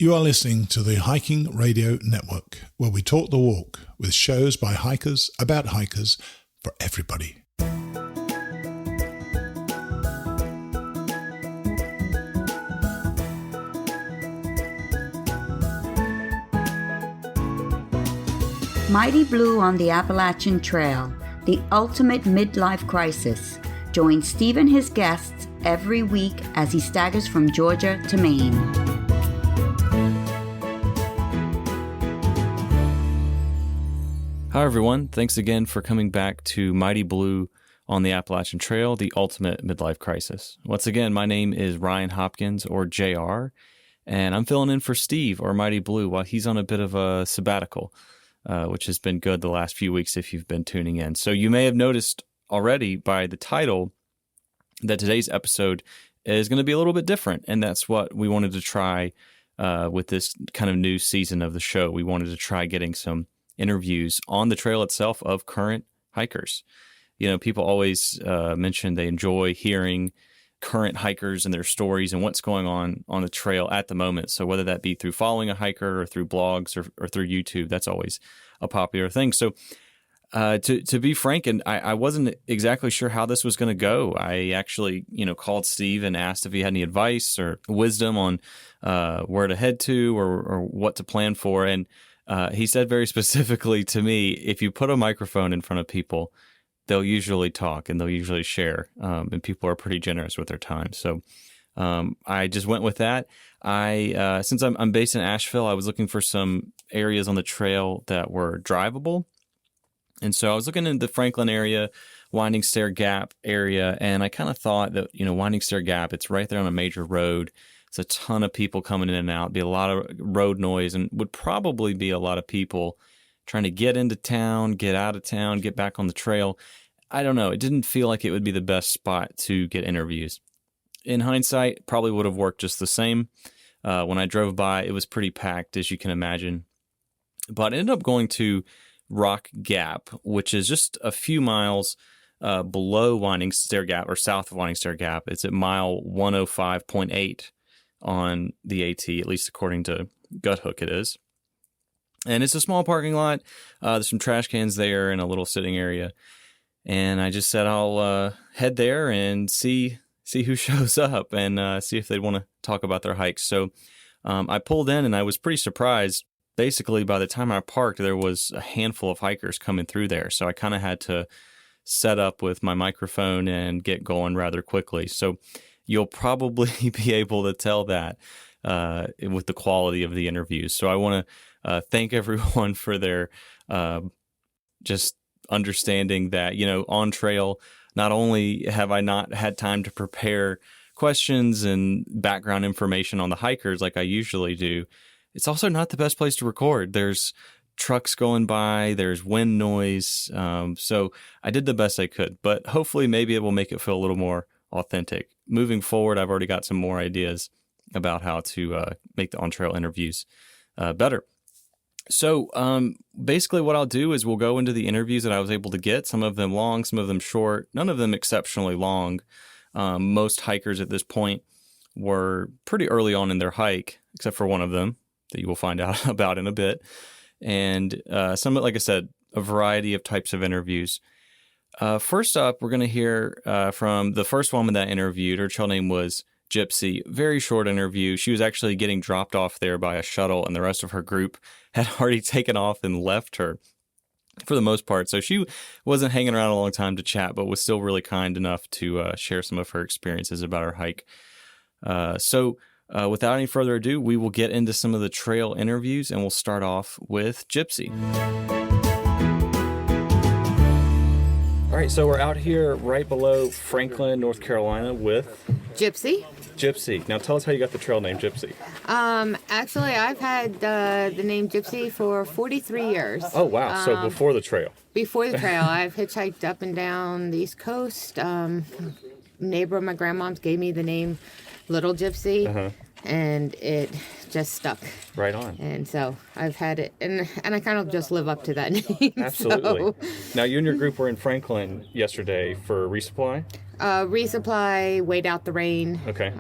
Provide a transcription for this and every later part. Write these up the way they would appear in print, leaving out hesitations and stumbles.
You are listening to the Hiking Radio Network, where we talk the walk with shows by hikers about hikers for everybody. Mighty Blue on the Appalachian Trail, the ultimate midlife crisis. Join Steve and his guests every week as he staggers from Georgia to Maine. Hi, everyone. Thanks again for coming back to Mighty Blue on the Appalachian Trail, the ultimate midlife crisis. Once again, my name is Ryan Hopkins, or JR, and I'm filling in for Steve, or Mighty Blue, while he's on a bit of a sabbatical. Which has been good the last few weeks if you've been tuning in. So you may have noticed already by the title that today's episode is going to be a little bit different, and that's what we wanted to try with this kind of new season of the show. We wanted to try getting some interviews on the trail itself of current hikers. You know, people always mention they enjoy hearing current hikers and their stories and what's going on the trail at the moment. So whether that be through following a hiker or through blogs or through YouTube, that's always a popular thing. So to be frank, and I wasn't exactly sure how this was going to go. I actually, called Steve and asked if he had any advice or wisdom on where to head to or what to plan for. And he said very specifically to me, if you put a microphone in front of people, they'll usually talk and they'll usually share, and people are pretty generous with their time. So I just went with that. Since I'm based in Asheville, I was looking for some areas on the trail that were drivable. And so I was looking in the Franklin area, Winding Stair Gap area, and I kind of thought that, Winding Stair Gap, it's right there on a major road. It's a ton of people coming in and out, be a lot of road noise, and would probably be a lot of people trying to get into town, get out of town, get back on the trail. I don't know. It didn't feel like it would be the best spot to get interviews. In hindsight, probably would have worked just the same. When I drove by, it was pretty packed, as you can imagine. But I ended up going to Rock Gap, which is just a few miles below Winding Stair Gap, or south of Winding Stair Gap. It's at mile 105.8 on the AT, at least according to Guthook it is. And it's a small parking lot. There's some trash cans there and a little sitting area. And I just said I'll head there and see who shows up and see if they'd want to talk about their hikes. So I pulled in and I was pretty surprised. Basically, by the time I parked, there was a handful of hikers coming through there. So I kind of had to set up with my microphone and get going rather quickly. So you'll probably be able to tell that with the quality of the interviews. So I want to thank everyone for their just understanding that, on trail, not only have I not had time to prepare questions and background information on the hikers like I usually do, it's also not the best place to record. There's trucks going by, there's wind noise. So I did the best I could, but hopefully maybe it will make it feel a little more authentic. Moving forward, I've already got some more ideas about how to make the on-trail interviews better. So basically what I'll do is we'll go into the interviews that I was able to get, some of them long, some of them short, none of them exceptionally long. Most hikers at this point were pretty early on in their hike, except for one of them that you will find out about in a bit. And some, like I said, a variety of types of interviews. First up, we're going to hear from the first woman that I interviewed. Her trail name was Gypsy. Very short interview. She was actually getting dropped off there by a shuttle, and the rest of her group had already taken off and left her for the most part. So she wasn't hanging around a long time to chat, but was still really kind enough to share some of her experiences about her hike. So without any further ado, we will get into some of the trail interviews, and we'll start off with Gypsy. All right, so we're out here right below Franklin, North Carolina with Gypsy. Gypsy. Now tell us how you got the trail name Gypsy. Actually, I've had the name Gypsy for 43 years. Oh, wow. So before the trail. Before the trail. I've hitchhiked up and down the East Coast. Neighbor of my grandmom's gave me the name Little Gypsy, and it just stuck. Right on. And so I've had it, and I kind of just live up to that name. Absolutely. So. Now, you and your group were in Franklin yesterday for resupply? Resupply, wait out the rain. Okay.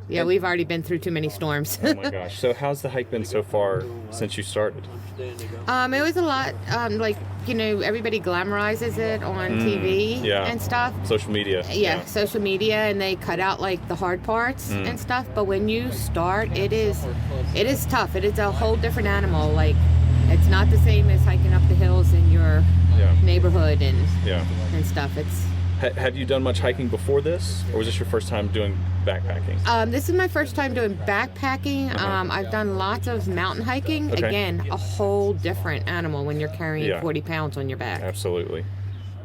We've already been through too many storms. Oh my gosh. So how's the hike been so far since you started? It was a lot, everybody glamorizes it on TV and stuff. Social media. Yeah, social media, and they cut out like the hard parts and stuff. But when you start, it is tough. It is a whole different animal. Like, it's not the same as hiking up the hills in your neighborhood and stuff. Have you done much hiking before this, or was this your first time doing backpacking? This is my first time doing backpacking. I've done lots of mountain hiking. Okay. Again, a whole different animal when you're carrying 40 pounds on your back. Absolutely.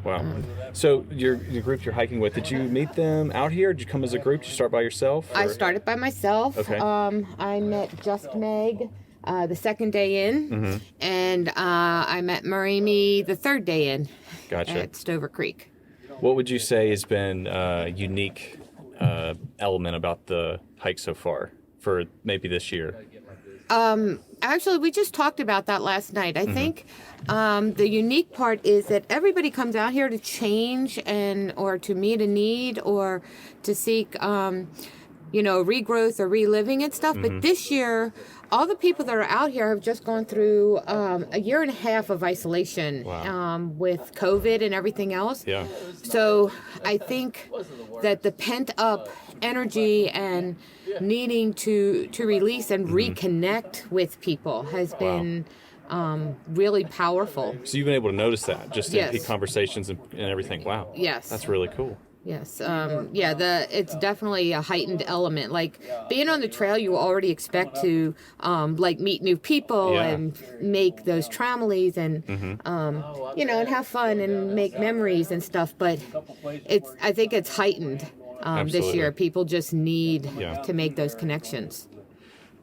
Wow. So your group you're hiking with, did you meet them out here? Did you come as a group? Did you start by yourself? Or? I started by myself. Okay. I met Just Meg the second day in, and I met Marimi the third day in. Gotcha. At Stover Creek. What would you say has been a unique element about the hike so far for maybe this year? Actually, we just talked about that last night. I think the unique part is that everybody comes out here to change or to meet a need or to seek, regrowth or reliving and stuff. But this year, all the people that are out here have just gone through a year and a half of isolation with COVID and everything else. Yeah. So I think that the pent-up energy and needing to release and reconnect with people has been really powerful. So you've been able to notice that just in conversations and everything. Wow. Yes. That's really cool. Yes. It's definitely a heightened element. Like being on the trail, you already expect to meet new people and make those tramolies and and have fun and make memories and stuff. But I think it's heightened this year. People just need to make those connections.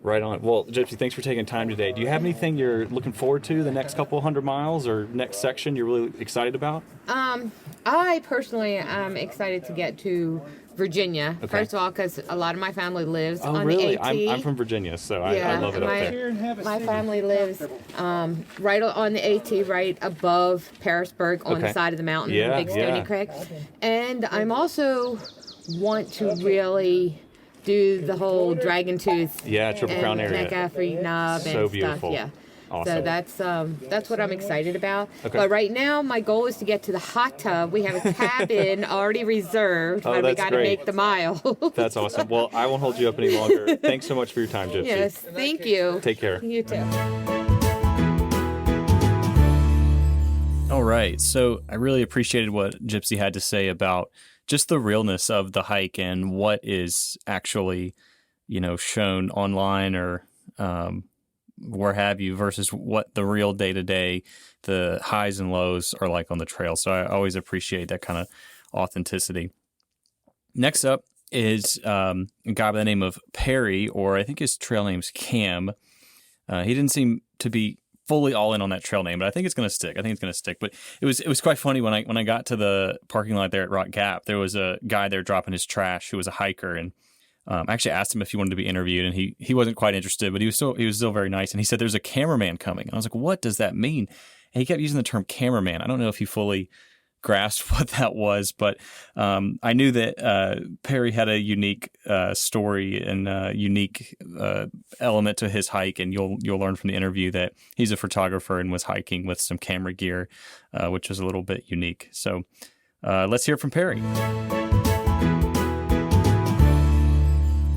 Right on. Well, Gypsy, thanks for taking time today. Do you have anything you're looking forward to the next couple 100 miles or next section you're really excited about? I personally am excited to get to Virginia. Okay. First of all, because a lot of my family lives on the AT. I'm from Virginia, so I love it up there. My family lives right on the AT, right above Parisburg on the side of the mountain, the Big Stony Creek. And I'm also want to really do the whole Dragon Tooth Triple Crown area. McCaffrey Knob and beautiful. Stuff. Yeah. Awesome. So that's what I'm excited about. Okay. But right now, my goal is to get to the hot tub. We have a cabin already reserved, but we got to make the mile. That's awesome. Well, I won't hold you up any longer. Thanks so much for your time, Gypsy. Yes, thank you. Take care. You too. All right. So I really appreciated what Gypsy had to say about just the realness of the hike and what is actually, shown online or where have you versus what the real day-to-day, the highs and lows are like on the trail. So I always appreciate that kind of authenticity. Next up is a guy by the name of Perry, or I think his trail name's Cam. He didn't seem to be fully all in on that trail name, but I think it's going to stick. But it was quite funny when I got to the parking lot there at Rock Gap. There was a guy there dropping his trash who was a hiker, and I actually asked him if he wanted to be interviewed, and he wasn't quite interested, but he was still very nice. And he said, "There's a cameraman coming." And I was like, "What does that mean?" And he kept using the term cameraman. I don't know if he fully grasped what that was, but I knew that Perry had a unique story and unique element to his hike, and you'll learn from the interview that he's a photographer and was hiking with some camera gear, which was a little bit unique. So let's hear from Perry.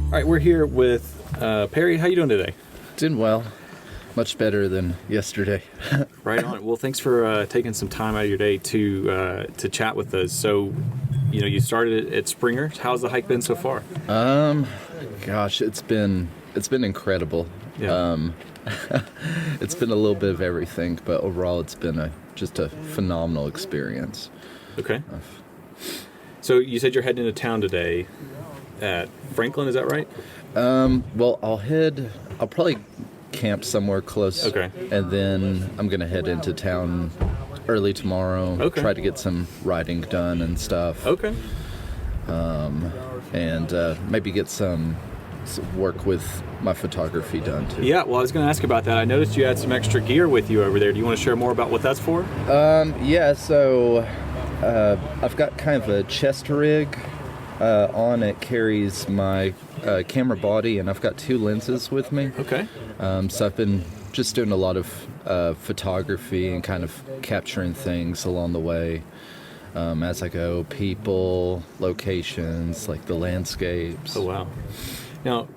All right, we're here with Perry. How you doing today? Doing well. Much better than yesterday. Right on. Well, thanks for taking some time out of your day to chat with us. So, you started at Springer. How's the hike been so far? Gosh, it's been incredible. Yeah. It's been a little bit of everything, but overall, it's been just a phenomenal experience. Okay. So you said you're heading into town today at Franklin. Is that right? Well, I'll probably camp somewhere close. Okay. And then I'm going to head into town early tomorrow. Okay. Try to get some riding done and stuff. Okay. And maybe get some work with my photography done too. Yeah, well, I was going to ask about that. I noticed you had some extra gear with you over there. Do you want to share more about what that's for? Yeah, so I've got kind of a chest rig on it carries my camera body, and I've got 2 lenses with me. Okay. So I've been just doing a lot of photography and kind of capturing things along the way as I go, people, locations, like the landscapes. Oh, wow. Now,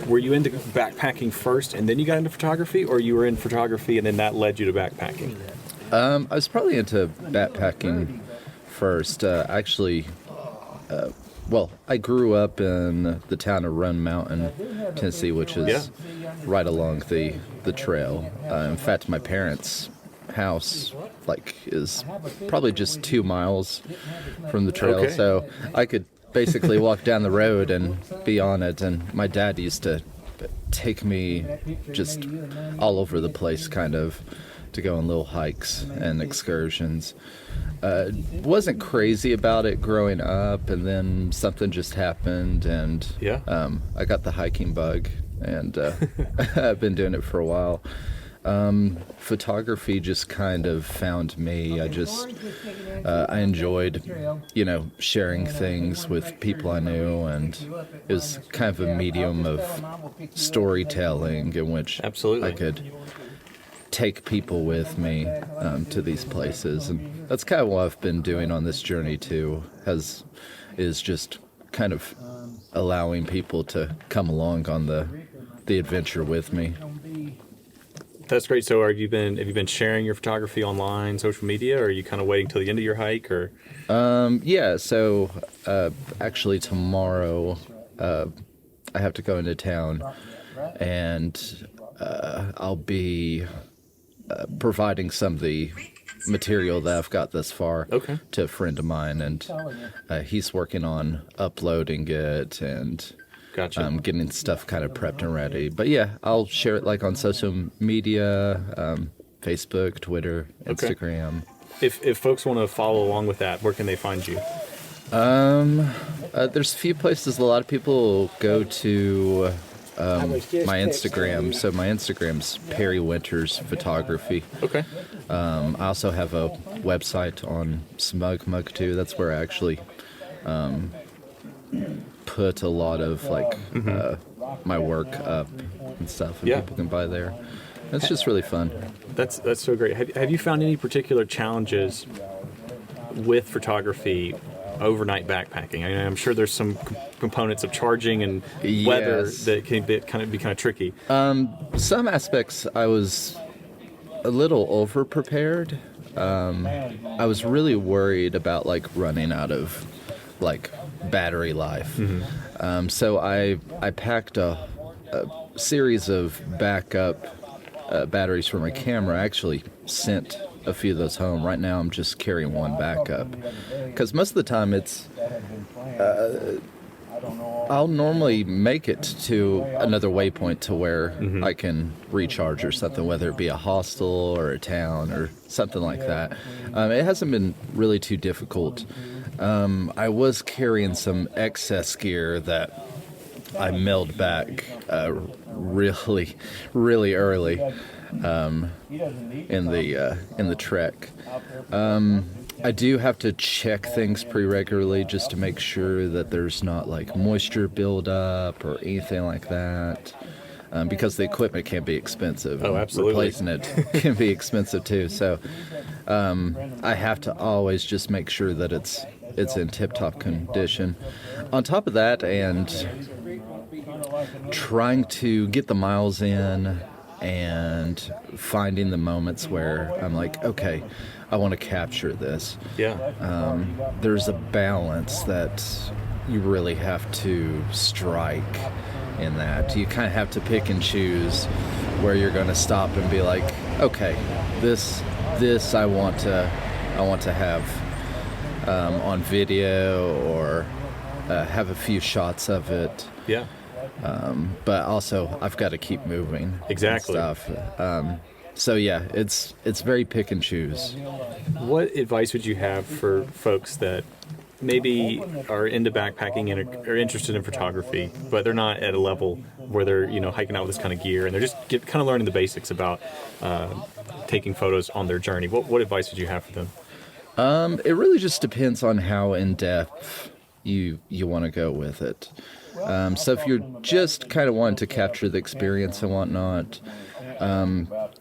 were you into backpacking first and then you got into photography, or you were in photography and then that led you to backpacking? I was probably into backpacking first. I grew up in the town of Roan Mountain, Tennessee, which is right along the trail. In fact, my parents' house is probably just 2 miles from the trail, Okay. so I could basically walk down the road and be on it. And my dad used to take me just all over the place, kind of, to go on little hikes and excursions. Wasn't crazy about it growing up, and then something just happened, and I got the hiking bug, and I've been doing it for a while. Photography just kind of found me. I enjoyed, sharing things with people I knew, and it was kind of a medium of storytelling in which Absolutely. I could take people with me to these places. And that's kind of what I've been doing on this journey too, is just kind of allowing people to come along on the adventure with me. That's great. So have you been sharing your photography online, social media, or are you kind of waiting till the end of your hike, or? So actually tomorrow I have to go into town, and I'll be providing some of the material that I've got thus far to a friend of mine, and he's working on uploading it and getting stuff kind of prepped and ready. But yeah, I'll share it on social media, Facebook, Twitter, Instagram. If folks want to follow along with that, where can they find you? There's a few places. A lot of people go to my Instagram. So my Instagram's Perry Winters Photography. Okay. I also have a website on SmugMug too. That's where I actually put a lot of my work up and stuff, and people can buy there. It's just really fun. That's so great. Have you found any particular challenges with photography overnight backpacking? I mean, I'm sure there's some components of charging and weather that can be kind of tricky. Some aspects I was a little over prepared. I was really worried about running out of battery life. So I packed a series of backup batteries for my camera. I actually sent a few of those home. Right now I'm just carrying one backup, because most of the time it's I'll normally make it to another waypoint to where I can recharge or something, whether it be a hostel or a town or something like that. It hasn't been really too difficult. I was carrying some excess gear that I mailed back really, really early in the trek. I do have to check things pretty regularly just to make sure that there's not moisture buildup or anything like that, because the equipment can be expensive. Oh, absolutely. Replacing it can be expensive too. So I have to always just make sure that it's in tip-top condition. On top of that, and trying to get the miles in and finding the moments where I'm like, okay, I want to capture this. Yeah. There's a balance that you really have to strike in that. You kind of have to pick and choose where you're going to stop and be like, okay, this I want to have on video, or have a few shots of it. Yeah. But also I've got to keep moving. Exactly. And stuff. So yeah, it's very pick and choose. What advice would you have for folks that maybe are into backpacking and are interested in photography, but they're not at a level where they're hiking out with this kind of gear, and they're just kind of learning the basics about taking photos on their journey? What advice would you have for them? It really just depends on how in-depth you want to go. If you're going to go you want to go with it. So if you're just kind of wanting to capture the experience and whatnot,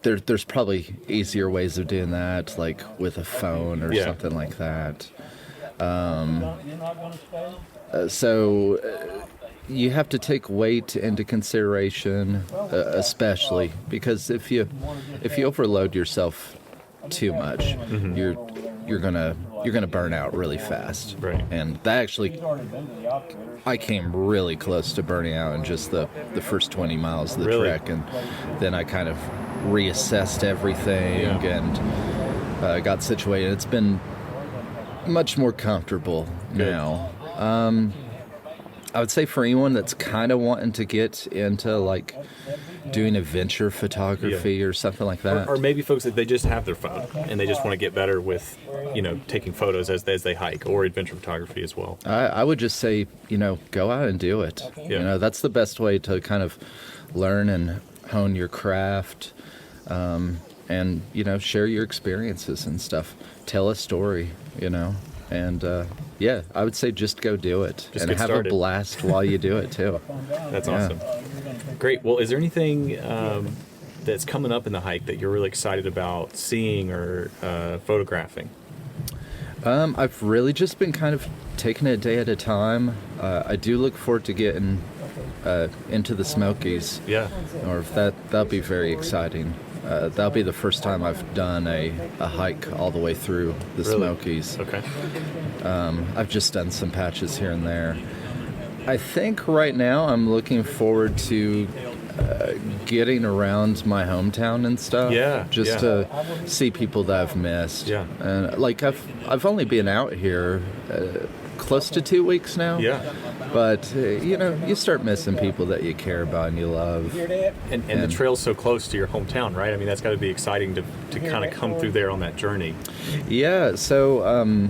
there's probably easier ways of doing that, like with a phone or something like that. So you have to take weight into consideration, especially because if you overload yourself too much, you're gonna burn out really fast. Right. And that actually, I came really close to burning out in just the first 20 miles of the trek, and then I kind of reassessed everything and got situated. It's been much more comfortable now. I would say for anyone that's kind of wanting to get into like doing adventure photography or something like that, or maybe folks that they just have their phone and they just want to get better with, taking photos as they hike, or adventure photography as well. I would just say, go out and do it. That's the best way to kind of learn and hone your craft, and share your experiences and stuff. Tell a story, and I would say just go do it and have a blast while you do it too. That's awesome. Great. Well, is there anything that's coming up in the hike that you're really excited about seeing or photographing? I've really just been kind of taking it a day at a time. I do look forward to getting into the Smokies. Yeah. Or that'll be very exciting. That'll be the first time I've done a hike all the way through the Smokies. Okay. I've just done some patches here and there. I think right now I'm looking forward to getting around my hometown and stuff. Just to see people that I've missed. Yeah. And like I've only been out here close to 2 weeks now. Yeah. But, you start missing people that you care about and you love. And the trail's so close to your hometown, right? I mean, that's got to be exciting to kind of come through there on that journey. Yeah, so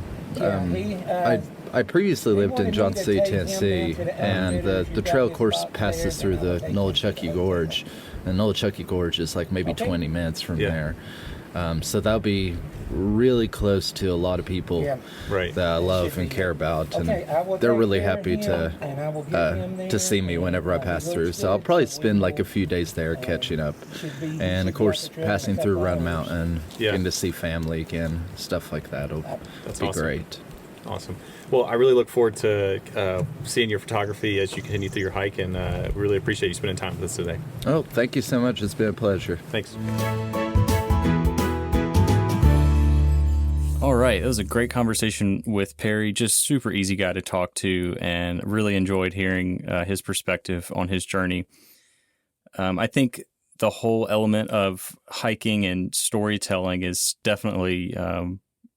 I previously lived in Johnson City, Tennessee, and the trail course passes through the Nolichucky Gorge. And Nolichucky Gorge is like maybe 20 minutes from there. So that'll be really close to a lot of people that I love and care about, and they're really happy to see me whenever I pass through. So I'll probably spend like a few days there catching up, and of course passing through Round Mountain, getting to see family again, stuff like that'll be great. Awesome. Well, I really look forward to seeing your photography as you continue through your hike, and really appreciate you spending time with us today. Oh, thank you so much. It's been a pleasure. Thanks. All right. That was a great conversation with Perry. Just super easy guy to talk to, and really enjoyed hearing his perspective on his journey. I think the whole element of hiking and storytelling is definitely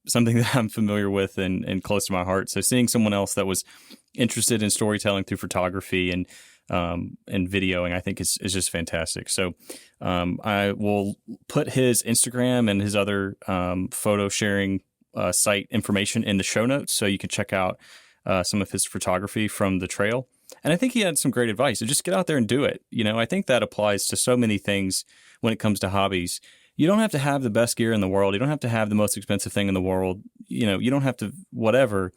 something that I'm familiar with and close to my heart. So seeing someone else that was interested in storytelling through photography and videoing, I think is just fantastic. So I will put his Instagram and his other photo sharing site information in the show notes, so you can check out some of his photography from the trail. And I think he had some great advice. So just get out there and do it. I think that applies to so many things when it comes to hobbies. You don't have to have the best gear in the world. You don't have to have the most expensive thing in the world. You don't have to whatever.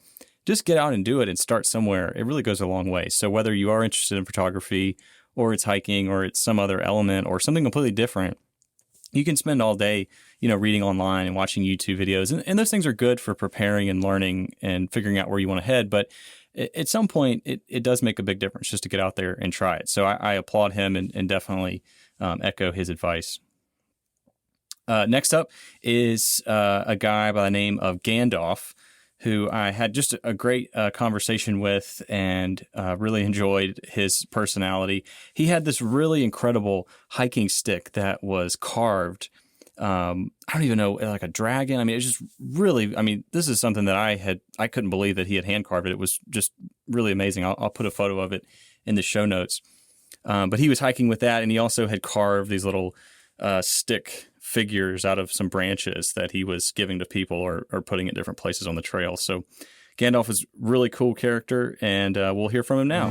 Just get out and do it and start somewhere. It really goes a long way. So whether you are interested in photography, or it's hiking, or it's some other element, or something completely different, you can spend all day, reading online and watching YouTube videos. And those things are good for preparing and learning and figuring out where you want to head. But at some point, it does make a big difference just to get out there and try it. So I applaud him and definitely echo his advice. Next up is a guy by the name of Gandalf, who I had just a great conversation with, and really enjoyed his personality. He had this really incredible hiking stick that was carved. I don't even know, like a dragon. I mean, it's just really, this is something that I couldn't believe that he had hand carved it. It was just really amazing. I'll put a photo of it in the show notes. But he was hiking with that, and he also had carved these little stick figures out of some branches that he was giving to people or putting at different places on the trail. So Gandalf is a really cool character, and we'll hear from him now.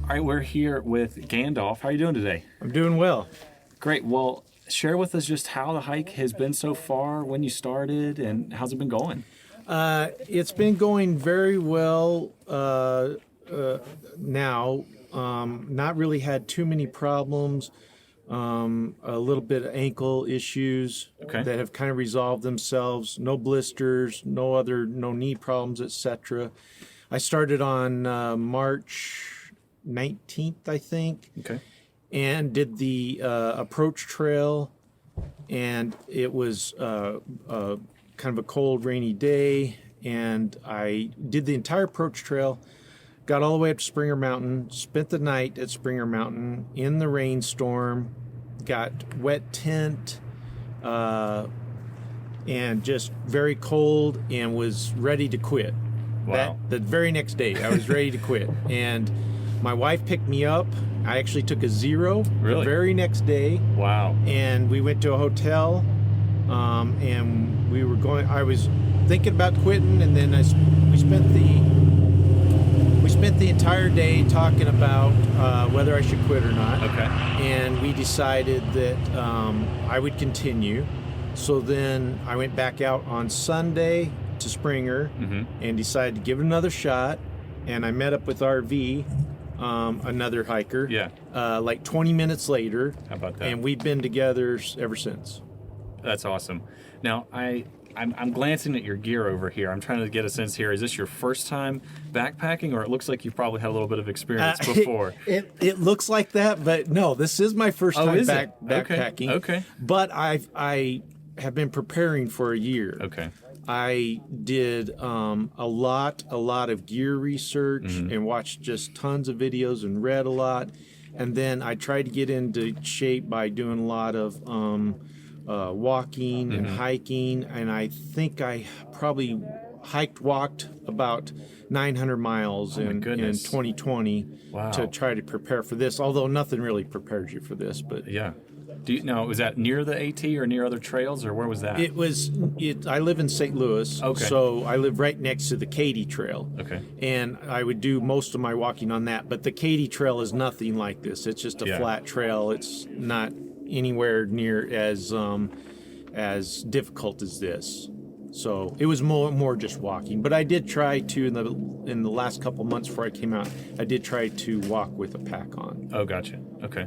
All right, we're here with Gandalf. How are you doing today? I'm doing well. Great. Well, share with us just how the hike has been so far, when you started, and how's it been going? It's been going very well now. Not really had too many problems. A little bit of ankle issues that have kind of resolved themselves. No blisters, no knee problems, etc. I started on March 19th, I think. Okay. And did the approach trail, and it was kind of a cold, rainy day, and I did the entire approach trail. Got all the way up to Springer Mountain, spent the night at Springer Mountain in the rainstorm, got wet tent, and just very cold, and was ready to quit. Wow. The very next day, I was ready to quit. And my wife picked me up. I actually took a 0 the very next day. Wow. And we went to a hotel, and we were going, I was thinking about quitting, and then we spent the entire day talking about whether I should quit or not. Okay. And we decided that I would continue. So then I went back out on Sunday to Springer and decided to give it another shot. And I met up with RV, another hiker. Yeah. Like 20 minutes later. How about that? And we've been together ever since. That's awesome. Now, I'm glancing at your gear over here. I'm trying to get a sense here. Is this your first time backpacking, or it looks like you've probably had a little bit of experience before? It looks like that, but no, this is my first time backpacking. Okay. But I have been preparing for a year. Okay. I did a lot of gear research and watched just tons of videos and read a lot. And then I tried to get into shape by doing a lot of walking and hiking. And I think I probably walked about 900 miles in 2020 to try to prepare for this, although nothing really prepares you for this. But yeah. Was that near the AT or near other trails, or where was that? I live in St. Louis, so I live right next to the Katy Trail. Okay. And I would do most of my walking on that, but the Katy Trail is nothing like this. It's just a flat trail. It's not anywhere near as difficult as this. So it was more just walking. But I did try to, in the last couple months before I came out, I did try to walk with a pack on. Oh, gotcha. Okay.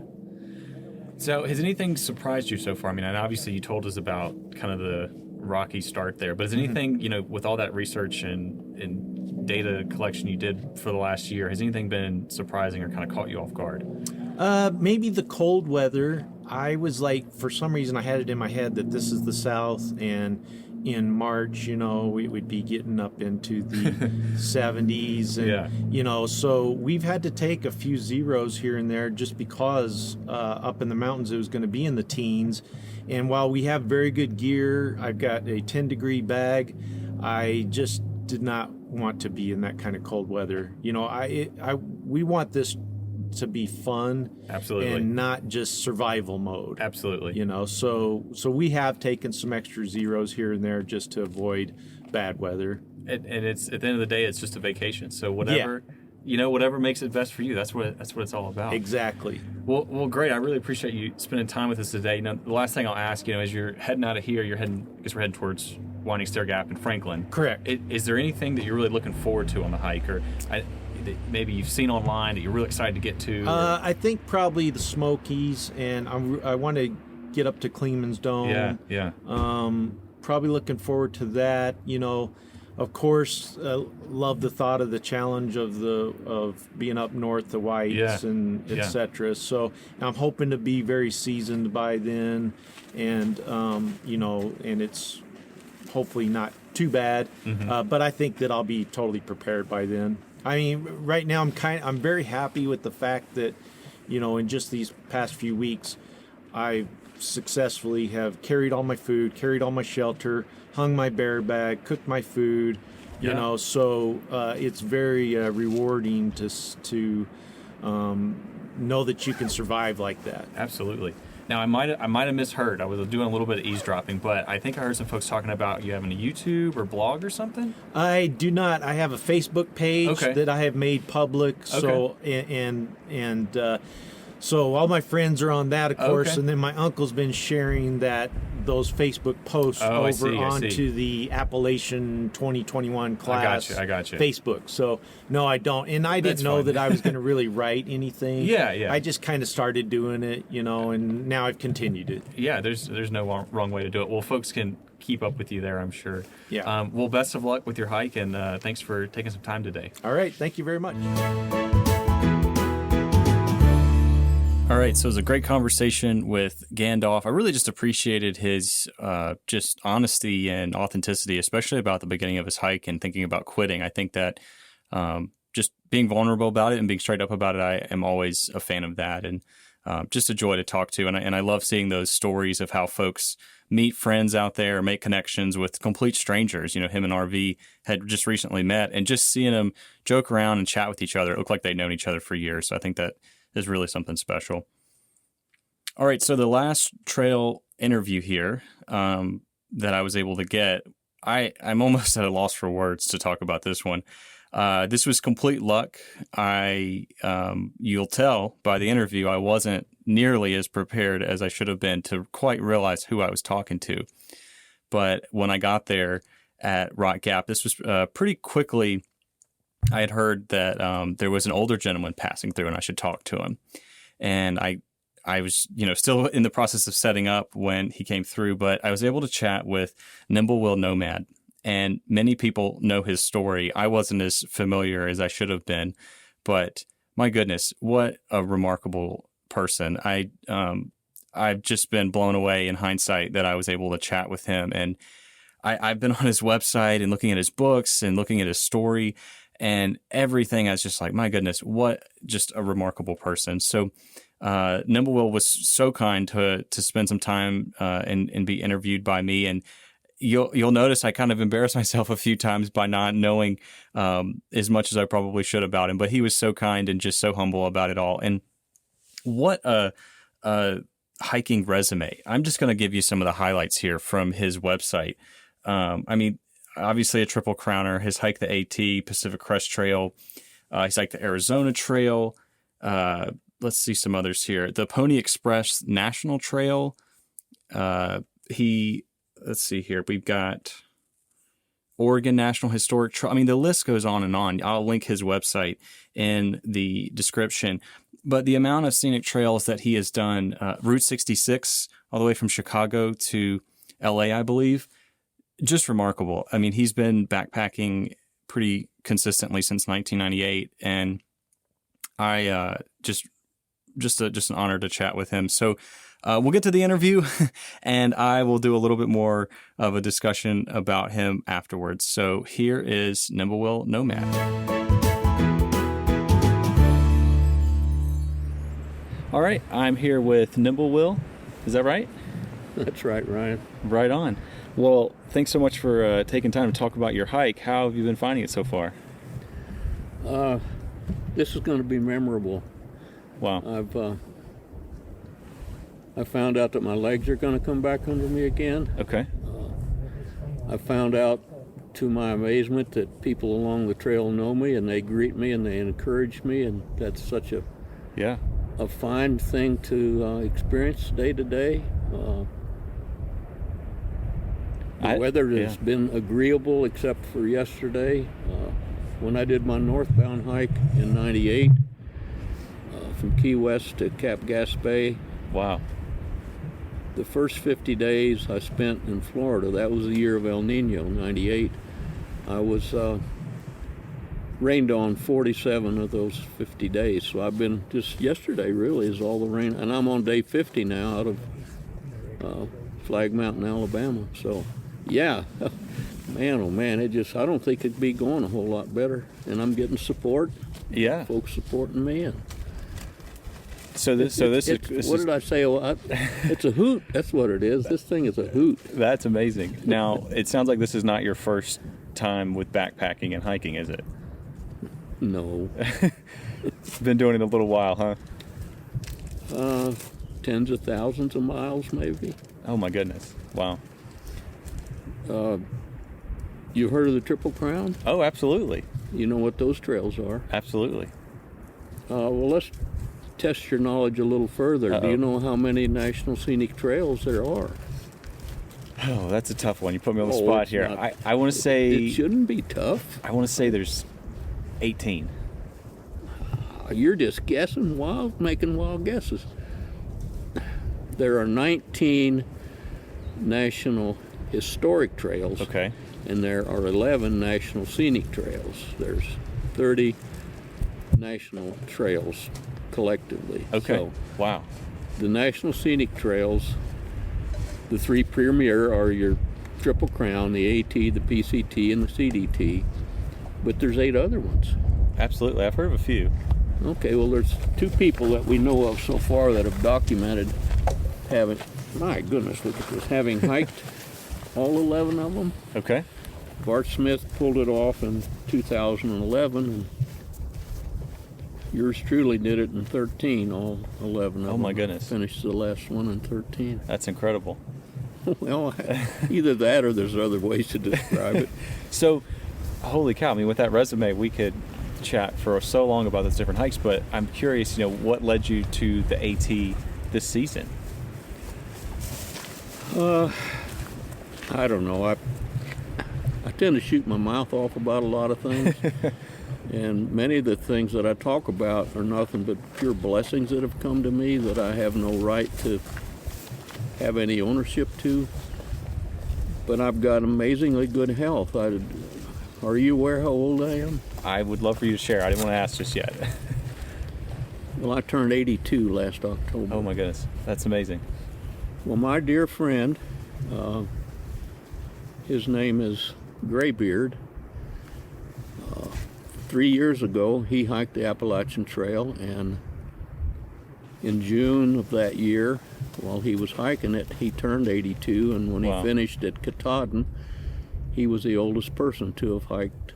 So has anything surprised you so far? I mean, and obviously you told us about kind of the rocky start there, but is anything, with all that research and data collection you did for the last year, has anything been surprising or kind of caught you off guard? Maybe the cold weather. I was like, for some reason I had it in my head that this is the South, and in March, we would be getting up into the 70s. And, so we've had to take a few zeros here and there just because up in the mountains it was going to be in the teens. And while we have very good gear, I've got a 10-degree bag, I just did not want to be in that kind of cold weather. We want this to be fun, absolutely, and not just survival mode, absolutely. So we have taken some extra zeros here and there just to avoid bad weather. And it's at the end of the day, it's just a vacation. So whatever whatever makes it best for you, that's what it's all about. Exactly. Well, great. I really appreciate you spending time with us today. The last thing I'll ask, as you're heading out of here, we're heading towards Winding Stair Gap in Franklin. Correct. Is there anything that you're really looking forward to on the hike, or that maybe you've seen online that you're really excited to get to? I think probably the Smokies, and I want to get up to Kleeman's Dome. Yeah. Probably looking forward to that. Of course, love the thought of the challenge of being up north, the Whites, and etc. So I'm hoping to be very seasoned by then, and and it's hopefully not too bad. But I think that I'll be totally prepared by then. I mean, right now I'm very happy with the fact that, in just these past few weeks, I successfully have carried all my food, carried all my shelter, hung my bear bag, cooked my food, so it's very rewarding to know that you can survive like that. Absolutely. Now, I might have misheard. I was doing a little bit of eavesdropping, but I think I heard some folks talking about you having a YouTube or blog or something. I do not. I have a Facebook page that I have made public. So and So all my friends are on that, of course, Okay. and then my uncle's been sharing those Facebook posts Oh, I over see. onto the Appalachian 2021 class I got you. Facebook. So no, I don't, and I That's didn't know fine. that I was going to really write anything. Yeah. I just kind of started doing it, and now I've continued it. Yeah, there's no wrong way to do it. Well, folks can keep up with you there, I'm sure. Yeah. Well, best of luck with your hike, and thanks for taking some time today. All right, thank you very much. All right, so it was a great conversation with Gandalf. I really just appreciated his just honesty and authenticity, especially about the beginning of his hike and thinking about quitting. I think that just being vulnerable about it and being straight up about it, I am always a fan of that, and just a joy to talk to. And I love seeing those stories of how folks meet friends out there, make connections with complete strangers. Him and RV had just recently met, and just seeing them joke around and chat with each other, it looked like they'd known each other for years. So I think that is really something special. All right, so the last trail interview here that I was able to get, I'm almost at a loss for words to talk about this one. This was complete luck. You'll tell by the interview, I wasn't nearly as prepared as I should have been to quite realize who I was talking to. But when I got there at Rock Gap, this was pretty quickly. I had heard that there was an older gentleman passing through and I should talk to him. And I was, still in the process of setting up when he came through, but I was able to chat with Nimblewill Nomad. And many people know his story. I wasn't as familiar as I should have been, but my goodness, what a remarkable person. I've just been blown away in hindsight that I was able to chat with him. And I've been on his website and looking at his books and looking at his story. And everything, I was just like, my goodness, what just a remarkable person. So Nimblewill was so kind to spend some time and be interviewed by me. And you'll notice I kind of embarrassed myself a few times by not knowing as much as I probably should about him. But he was so kind and just so humble about it all. And what a hiking resume. I'm just going to give you some of the highlights here from his website. Obviously a triple crowner. He's hiked the AT, Pacific Crest Trail. He's hiked the Arizona Trail. Let's see some others here. The Pony Express National Trail. Let's see here. We've got Oregon National Historic Trail. The list goes on and on. I'll link his website in the description. But the amount of scenic trails that he has done, Route 66, all the way from Chicago to LA, I believe, just remarkable. He's been backpacking pretty consistently since 1998, and I just an honor to chat with him. So we'll get to the interview, and I will do a little bit more of a discussion about him afterwards. So here is Nimblewill Nomad. All right, I'm here with Nimblewill. Is that right? That's right, Ryan. Right on. Well, thanks so much for taking time to talk about your hike. How have you been finding it so far? This is going to be memorable. Wow. I found out that my legs are going to come back under me again. Okay. I found out, to my amazement, that people along the trail know me and they greet me and they encourage me, and that's such a fine thing to experience day to day. The weather has been agreeable except for yesterday. When I did my northbound hike in 98 from Key West to Cap Gaspé. Wow. The first 50 days I spent in Florida. That was the year of El Nino, 98. I was rained on 47 of those 50 days. So I've been, just yesterday really is all the rain. And I'm on day 50 now out of Flag Mountain, Alabama. So yeah, man, oh man, I don't think it'd be going a whole lot better. And I'm getting support. Yeah. Folks supporting me. And this what did I say? It's a hoot. That's what it is. This thing is a hoot. That's amazing. Now, it sounds like this is not your first time with backpacking and hiking, is it? No. Been doing it a little while, huh? Tens of thousands of miles, maybe. Oh my goodness! Wow. You heard of the Triple Crown? Oh, absolutely. You know what those trails are? Absolutely. Well, let's test your knowledge a little further. Do you know how many national scenic trails there are? Oh, that's a tough one. You put me on the spot here. I want to say... It shouldn't be tough. I want to say there's 18. You're just guessing, making wild guesses. There are 19 national historic trails. Okay. And there are 11 national scenic trails. There's 30 national trails collectively. Okay. So wow. the national scenic trails, the three premier are your Triple Crown, the AT, the PCT, and the CDT. But there's 8 other ones. Absolutely. I've heard of a few. Okay, well, there's 2 people that we know of so far that have documented having, my goodness, look at this, having hiked all 11 of them. Okay. Bart Smith pulled it off in 2011, and yours truly did it in 13, all 11 of them. Oh, my goodness. Finished the last one in 13. That's incredible. Well, either that or there's other ways to describe it. So, holy cow, I mean, with that resume, we could chat for so long about those different hikes, but I'm curious, what led you to the AT this season? I don't know. I tend to shoot my mouth off about a lot of things. And many of the things that I talk about are nothing but pure blessings that have come to me that I have no right to have any ownership to. But I've got amazingly good health. Are you aware how old I am? I would love for you to share. I didn't want to ask just yet. Well, I turned 82 last October. Oh my goodness, that's amazing. Well, my dear friend, his name is Greybeard. 3 years ago, he hiked the Appalachian Trail, and in June of that year, while he was hiking it, he turned 82, and when he finished at Katahdin, he was the oldest person to have hiked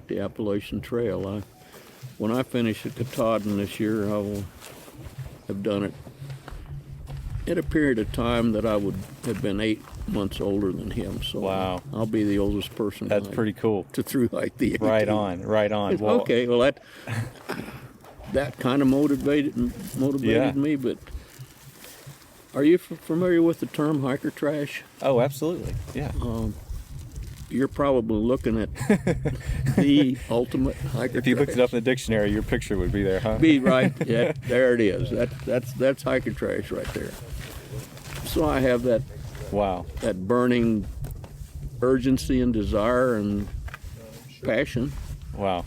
the Appalachian Trail. When I finish at Katahdin this year, I will have done it in a period of time that I would have been 8 months older than him. So wow. I'll be the oldest person. That's pretty cool. To through hike the AT. Right on. Well, okay, well that kind of motivated me. But are you familiar with the term hiker trash? Oh, absolutely. Yeah. You're probably looking at the ultimate hiker. If you looked it up in the dictionary, your picture would be there, huh? Be right. Yeah, there it is. That's hiker trash right there. So I have that. Wow. That burning urgency and desire and passion. Wow.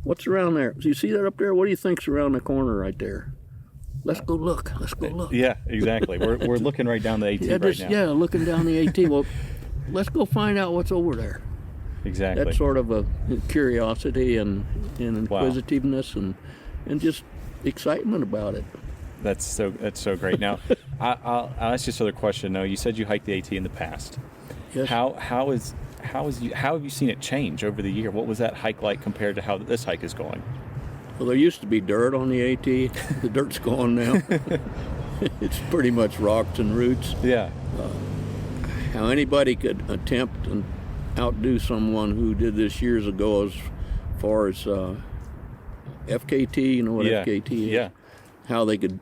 What's around there? Do you see that up there? What do you think's around the corner right there? Let's go look. Yeah, exactly. We're looking right down the AT right now. Yeah, looking down the AT. Well, let's go find out what's over there. Exactly. That's sort of a curiosity and inquisitiveness and just excitement about it. That's so great. Now, I'll ask you this other question. Now, you said you hiked the AT in the past. Yes. How have you seen it change over the year? What was that hike like compared to how this hike is going? Well, there used to be dirt on the AT. The dirt's gone now. It's pretty much rocks and roots. Yeah. How anybody could attempt and outdo someone who did this years ago as far as FKT, you know what FKT is? Yeah. How they could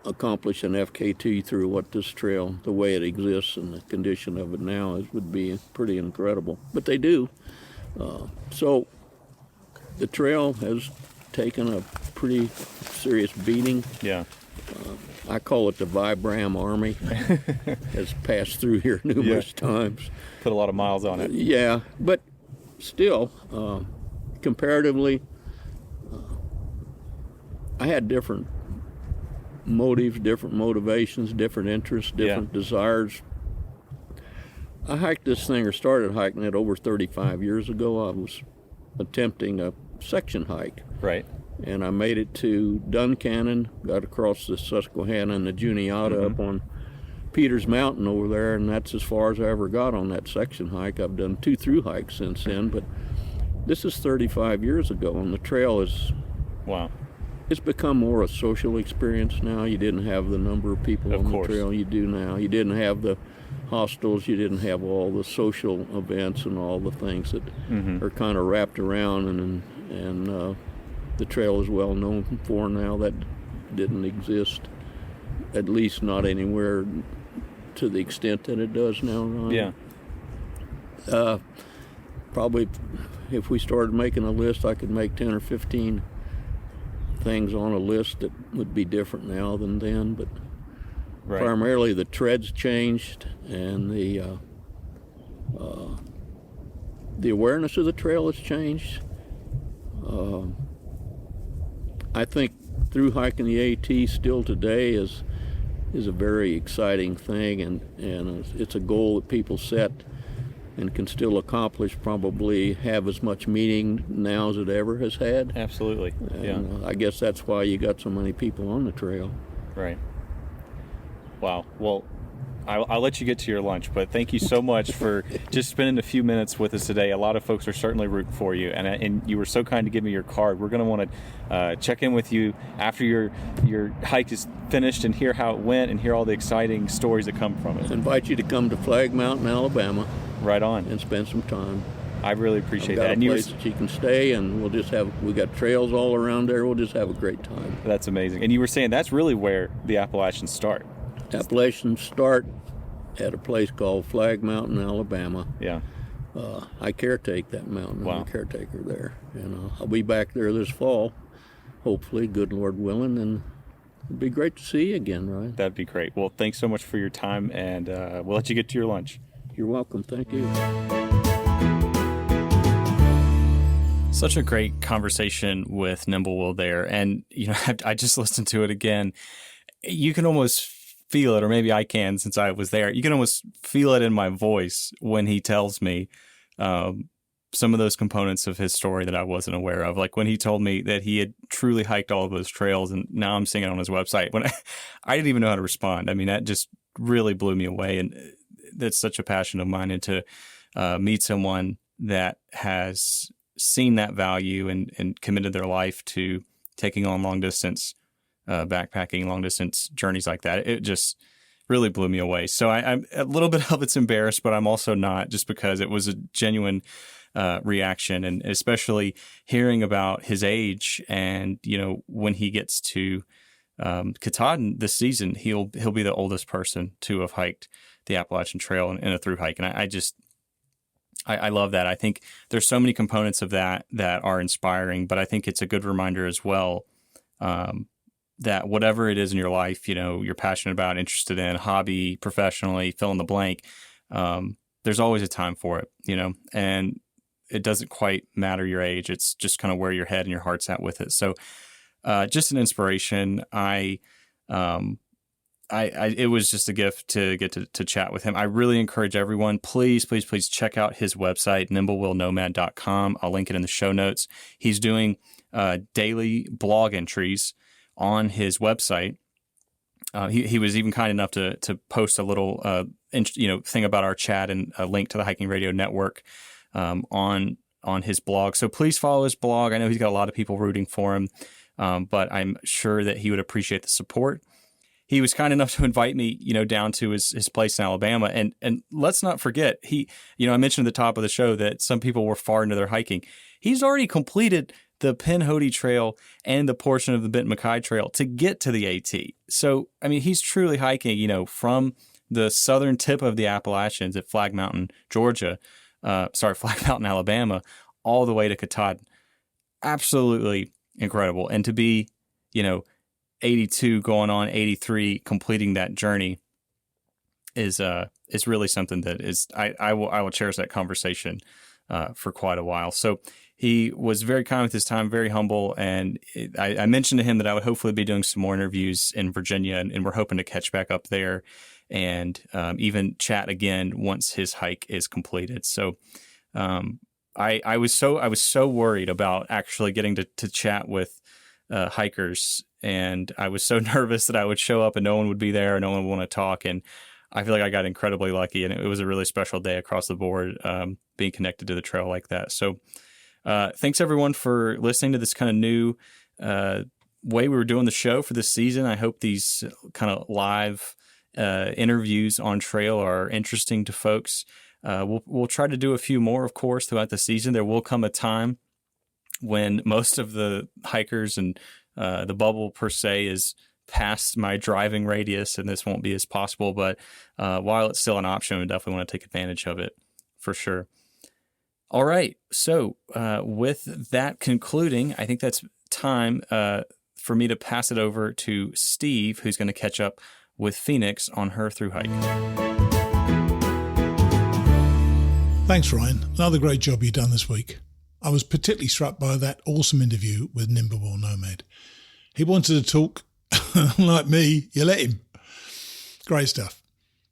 accomplish an FKT through what this trail, the way it exists and the condition of it now would be pretty incredible. But they do. So the trail has taken a pretty serious beating. Yeah. I call it the Vibram Army. Has passed through here numerous times. Put a lot of miles on it. Yeah, but still, comparatively, I had different motives, different motivations, different interests, different desires. I hiked this thing, or started hiking it, over 35 years ago. I was attempting a section hike. Right. And I made it to Duncannon, got across the Susquehanna and the Juniata up on Peters Mountain over there, and that's as far as I ever got on that section hike. I've done 2 through hikes since then, but this is 35 years ago, and the trail is... Wow. It's become more a social experience now. You didn't have the number of people on the trail you do now. You didn't have the hostels. You didn't have all the social events and all the things that are kind of wrapped around, and the trail is well known for now. That didn't exist, at least not anywhere to the extent that it does now, Ryan. Yeah. Probably if we started making a list, I could make 10 or 15 things on a list that would be different now than then, but primarily the treads changed, and the awareness of the trail has changed. I think through hiking the AT still today is a very exciting thing, and it's a goal that people set and can still accomplish, probably have as much meaning now as it ever has had. Absolutely. And I guess that's why you got so many people on the trail. Right. Wow. Well, I'll let you get to your lunch, but thank you so much for just spending a few minutes with us today. A lot of folks are certainly rooting for you, and you were so kind to give me your card. We're going to want to check in with you after your hike is finished and hear how it went and hear all the exciting stories that come from it. I invite you to come to Flag Mountain, Alabama. Right on. And spend some time. I really appreciate that. And a place that you can stay, and we got trails all around there. We'll just have a great time. That's amazing. And you were saying that's really where the Appalachians start. Appalachians start at a place called Flag Mountain, Alabama. Yeah. I caretake that mountain. Wow. I'm a caretaker there. And I'll be back there this fall, hopefully, good Lord willing, and it'd be great to see you again, Ryan. That'd be great. Well, thanks so much for your time, and we'll let you get to your lunch. You're welcome. Thank you. Such a great conversation with Nimblewill there. And, I just listened to it again. You can almost feel it, or maybe I can since I was there. You can almost feel it in my voice when he tells me some of those components of his story that I wasn't aware of. Like when he told me that he had truly hiked all of those trails, and now I'm seeing it on his website. When I didn't even know how to respond. I mean, that just really blew me away. And that's such a passion of mine, and to meet someone that has seen that value and committed their life to taking on long distance backpacking, long distance journeys like that. It just really blew me away. So I'm a little bit of it's embarrassed, but I'm also not, just because it was a genuine reaction, and especially hearing about his age. And when he gets to Katahdin this season, he'll be the oldest person to have hiked the Appalachian Trail in a through hike. And I love that. I think there's so many components of that are inspiring, but I think it's a good reminder as well that whatever it is in your life, you're passionate about, interested in, hobby, professionally, fill in the blank, there's always a time for it, and it doesn't quite matter your age. It's just kind of where your head and your heart's at with it. So just an inspiration. It was just a gift to get to chat with him. I really encourage everyone, please check out his website, nimblewillnomad.com. I'll link it in the show notes. He's doing daily blog entries on his website. He was even kind enough to post a little thing about our chat and a link to the Hiking Radio Network on his blog. So please follow his blog. I know he's got a lot of people rooting for him, but I'm sure that he would appreciate the support. He was kind enough to invite me, down to his place in Alabama. And let's not forget, I mentioned at the top of the show that some people were far into their hiking. He's already completed the Pinhoti Trail and the portion of the Benton MacKaye Trail to get to the AT. So, I mean, he's truly hiking, from the southern tip of the Appalachians at Flag Mountain, Flag Mountain, Alabama, all the way to Katahdin. Absolutely incredible. And to be, 82 going on 83, completing that journey is really something that is, I will cherish that conversation for quite a while. So he was very kind with his time, very humble. And I mentioned to him that I would hopefully be doing some more interviews in Virginia, and we're hoping to catch back up there and even chat again once his hike is completed. So I was so worried about actually getting to chat with hikers, and I was so nervous that I would show up and no one would be there and no one would want to talk. And I feel like I got incredibly lucky, and it was a really special day across the board, being connected to the trail like that. So thanks everyone for listening to this kind of new way we were doing the show for this season. I hope these kind of live interviews on trail are interesting to folks. We'll try to do a few more, of course, throughout the season. There will come a time when most of the hikers and The bubble per se is past my driving radius, and this won't be as possible. But while it's still an option, we definitely want to take advantage of it for sure. All right. So with that concluding, I think that's time for me to pass it over to Steve, who's going to catch up with Phoenix on her thru hike. Thanks, Ryan. Another great job you've done this week. I was particularly struck by that awesome interview with Nimblewill Nomad. He wanted to talk. Like me, you let him. Great stuff.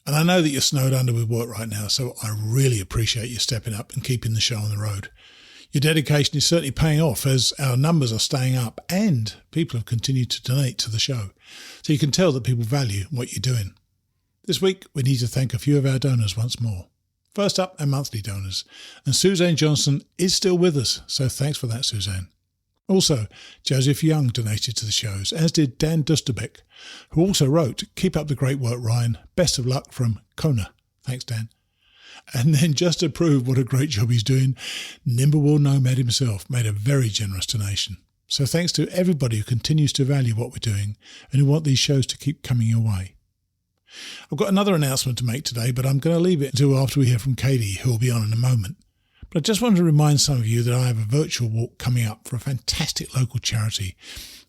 And I know that you're snowed under with work right now, so I really appreciate you stepping up and keeping the show on the road. Your dedication is certainly paying off as our numbers are staying up and people have continued to donate to the show. So you can tell that people value what you're doing. This week, we need to thank a few of our donors once more. First up, our monthly donors. And Suzanne Johnson is still with us, so thanks for that, Suzanne. Also, Joseph Young donated to the shows, as did Dan Dusterbeck, who also wrote, "Keep up the great work, Ryan. Best of luck from Kona." Thanks, Dan. And then, just to prove what a great job he's doing, Nimblewill Nomad himself made a very generous donation. So thanks to everybody who continues to value what we're doing and who want these shows to keep coming your way. I've got another announcement to make today, but I'm going to leave it until after we hear from Katie, who will be on in a moment. But I just wanted to remind some of you that I have a virtual walk coming up for a fantastic local charity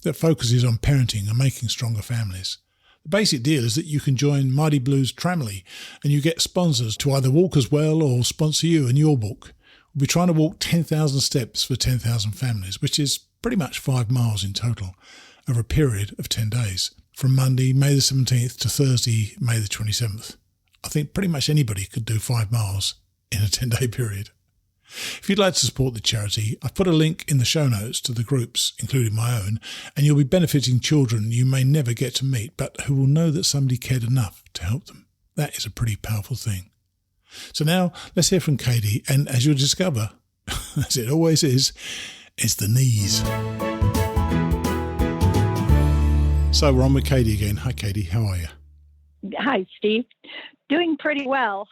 that focuses on parenting and making stronger families. The basic deal is that you can join Mighty Blue's Tramily and you get sponsors to either walk as well or sponsor you in your walk. We'll be trying to walk 10,000 steps for 10,000 families, which is pretty much 5 miles in total over a period of 10 days, from Monday, May the 17th to Thursday, May the 27th. I think pretty much anybody could do 5 miles in a 10-day period. If you'd like to support the charity, I've put a link in the show notes to the groups, including my own, and you'll be benefiting children you may never get to meet, but who will know that somebody cared enough to help them. That is a pretty powerful thing. So now, let's hear from Katie, and as you'll discover, as it always is, it's the knees. So we're on with Katie again. Hi, Katie. How are you? Hi, Steve. Doing pretty well.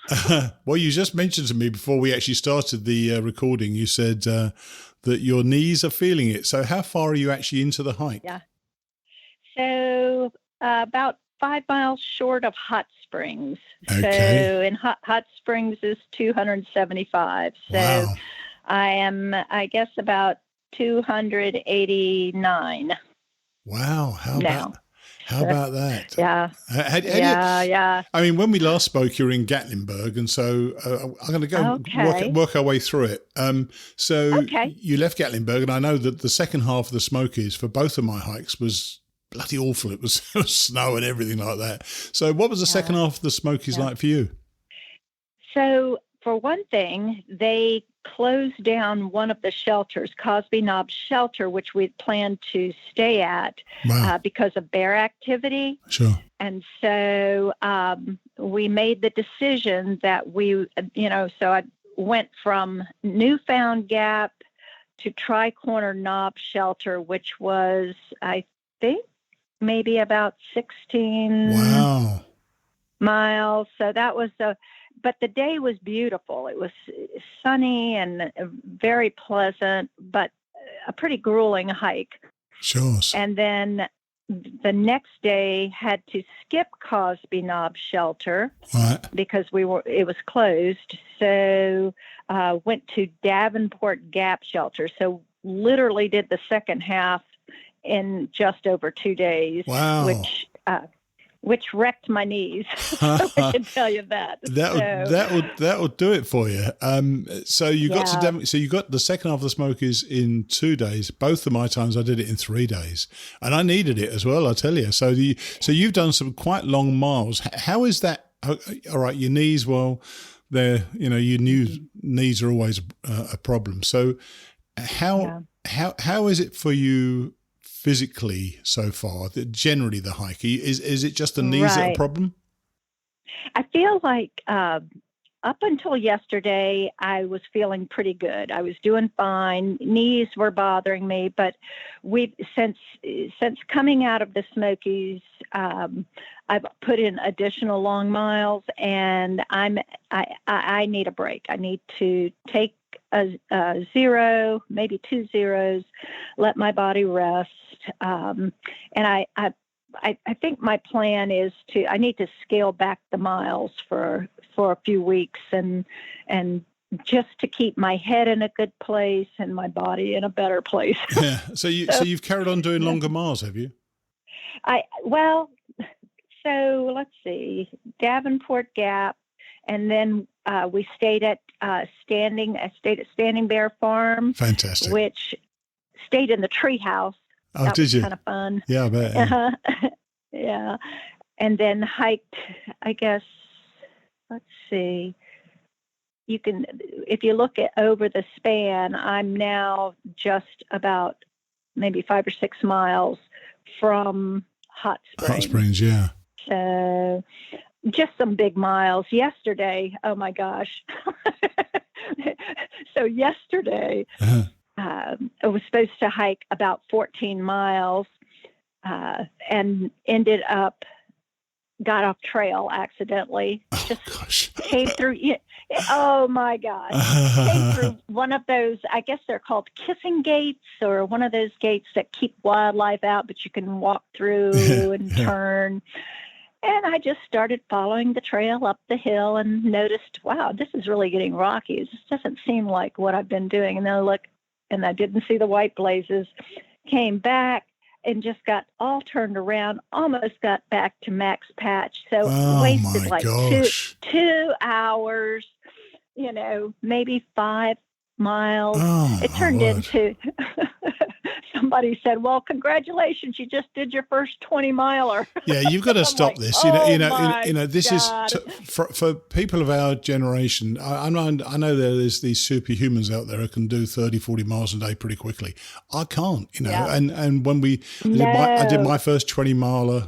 Well, you just mentioned to me before we actually started the recording, you said that your knees are feeling it. So how far are you actually into the hike? Yeah. So about 5 miles short of Hot Springs. Okay. So in Hot Springs is 275. So Wow. I am, I guess, about 289. Wow. How now. about that? Yeah. Yeah. I mean, when we last spoke, you were in Gatlinburg, and so I'm going to go work our way through it. So you left Gatlinburg, and I know that the second half of the Smokies for both of my hikes was bloody awful. It was snow and everything like that. So what was the second half of the Smokies like for you? So for one thing, they closed down one of the shelters, Cosby Knob Shelter, which we'd planned to stay at because of bear activity. Sure. And so we made the decision that so I went from Newfound Gap to Tri-Corner Knob Shelter, which was, I think, maybe about 16 miles. So that was but the day was beautiful. It was sunny and very pleasant, but a pretty grueling hike. Sure. And then the next day had to skip Cosby Knob Shelter because it was closed. So went to Davenport Gap Shelter. So literally did the second half in just over 2 days. Wow. Which wrecked my knees. I can tell you that. That will do it for you. So you got to so you got the second half of the Smokies in 2 days. Both of my times I did it in 3 days, and I needed it as well. I tell you. So you've done some quite long miles. How is that? All right, your knees. Well, your knees are always a problem. So how is it for you? Physically so far, generally the hike, is it just the knees that are a problem? I feel like up until yesterday, I was feeling pretty good. I was doing fine. Knees were bothering me, but since coming out of the Smokies, I've put in additional long miles, and I need a break. I need to take a 0, maybe 2 zeros, let my body rest. And I think my plan is I need to scale back the miles for a few weeks and just to keep my head in a good place and my body in a better place. Yeah. So you've carried on doing longer miles, have you? So let's see, Davenport Gap, and then we stayed at Standing Bear Farm. Fantastic. Which stayed in the treehouse. Oh, that did was you? Kind of fun. Yeah, I bet. Yeah. Yeah. And then hiked, I guess, let's see. You can, if you look at over the span, I'm now just about maybe 5 or 6 miles from Hot Springs. Hot Springs, yeah. So just some big miles. Yesterday, oh my gosh. So yesterday, I was supposed to hike about 14 miles and got off trail accidentally. Just came through. Oh my gosh. Came through one of those, I guess they're called kissing gates, or one of those gates that keep wildlife out, but you can walk through and turn. And I just started following the trail up the hill and noticed, wow, this is really getting rocky. This doesn't seem like what I've been doing. And then I look, and I didn't see the white blazes, came back and just got all turned around, almost got back to Max Patch. So wasted like 2 hours, maybe 5 miles. It turned into, somebody said, well, congratulations, you just did your first 20 miler. Yeah, you've got to stop this. This is for people of our generation. I know there's these superhumans out there who can do 30, 40 miles a day pretty quickly. I can't, and when I did my first 20 miler,